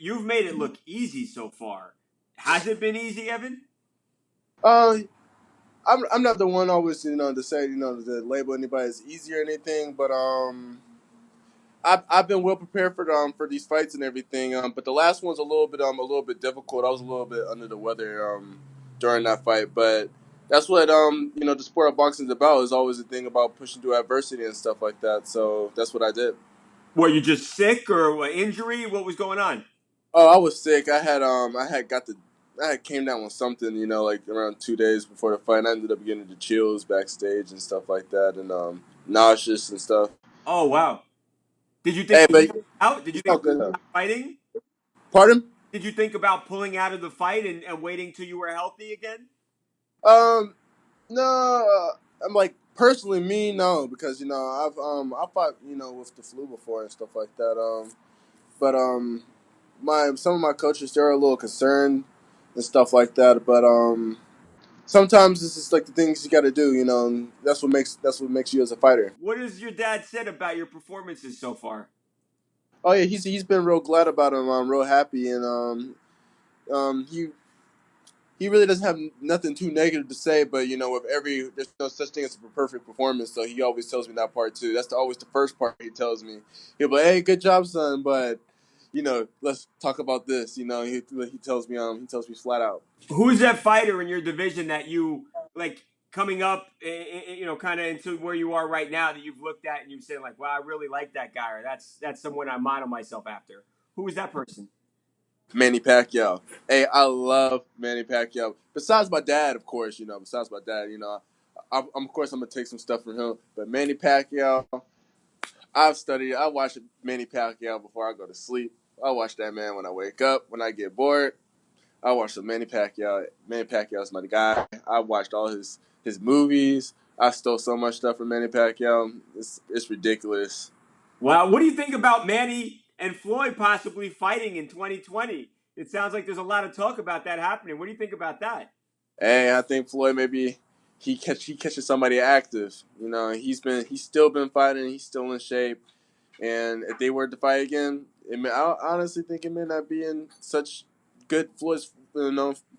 you've made it look easy so far. Has it been easy, Evan? Uh, I'm not the one always to say to label anybody as easy or anything, but I've been well prepared for these fights and everything. But the last one's a little bit difficult. I was a little bit under the weather during that fight, but that's what the sport of boxing is about. Is always the thing about pushing through adversity and stuff like that. So that's what I did. Were you just sick or what, injury? What was going on? Oh, I was sick. I had came down with something, like around 2 days before the fight. And I ended up getting the chills backstage and stuff like that, and nauseous and stuff. Oh wow. Did you think Hey, but out? Did you it's think all good though. about fighting? Pardon? Did you think about pulling out of the fight and waiting till you were healthy again? Um, no, I'm like personally me, no, because I fought with the flu before and stuff like that. But my some of my coaches they're a little concerned and stuff like that. But sometimes it's just like the things you got to do, and that's what makes you as a fighter. What has your dad said about your performances so far? Oh yeah, he's been real glad about him. I'm real happy, and he really doesn't have nothing too negative to say. But with there's no such thing as a perfect performance. So he always tells me that part too. That's always the first part he tells me. He'll be like, "Hey, good job, son," but let's talk about this. He tells me flat out. Who's that fighter in your division that you like coming up, kind of into where you are right now that you've looked at and you've said like, "Wow, I really like that guy," or that's someone I model myself after. Who is that person? Manny Pacquiao. Hey, I love Manny Pacquiao. Besides my dad, of course, Besides my dad, of course I'm gonna take some stuff from him. But Manny Pacquiao, I watch Manny Pacquiao before I go to sleep. I watch that man when I wake up, when I get bored. I watch some Manny Pacquiao. Manny Pacquiao's my guy. I watched all his movies. I stole so much stuff from Manny Pacquiao. It's ridiculous. Wow, what do you think about Manny and Floyd possibly fighting in 2020? It sounds like there's a lot of talk about that happening. What do you think about that? Hey, I think Floyd maybe he catches somebody active. He's still been fighting. He's still in shape. And if they were to fight again, I honestly think it may not be in such good Floyd's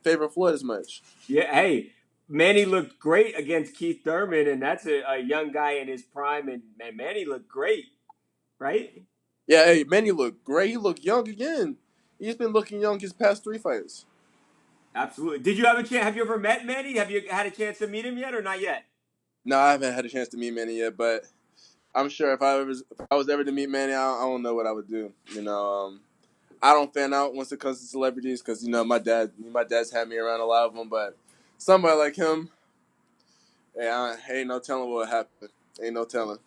favor of Floyd as much. Yeah, hey, Manny looked great against Keith Thurman, and that's a young guy in his prime, and Manny looked great, right? Yeah, hey, Manny looked great. He looked young again. He's been looking young his past three fights. Absolutely. Did you have a chance? Have you ever met Manny? Have you had a chance to meet him yet, or not yet? No, I haven't had a chance to meet Manny yet, but I'm sure if I was ever to meet Manny, I don't know what I would do. I don't fan out once it comes to celebrities because my dad's had me around a lot of them, but somebody like him, hey, ain't no telling what would happen. Ain't no telling.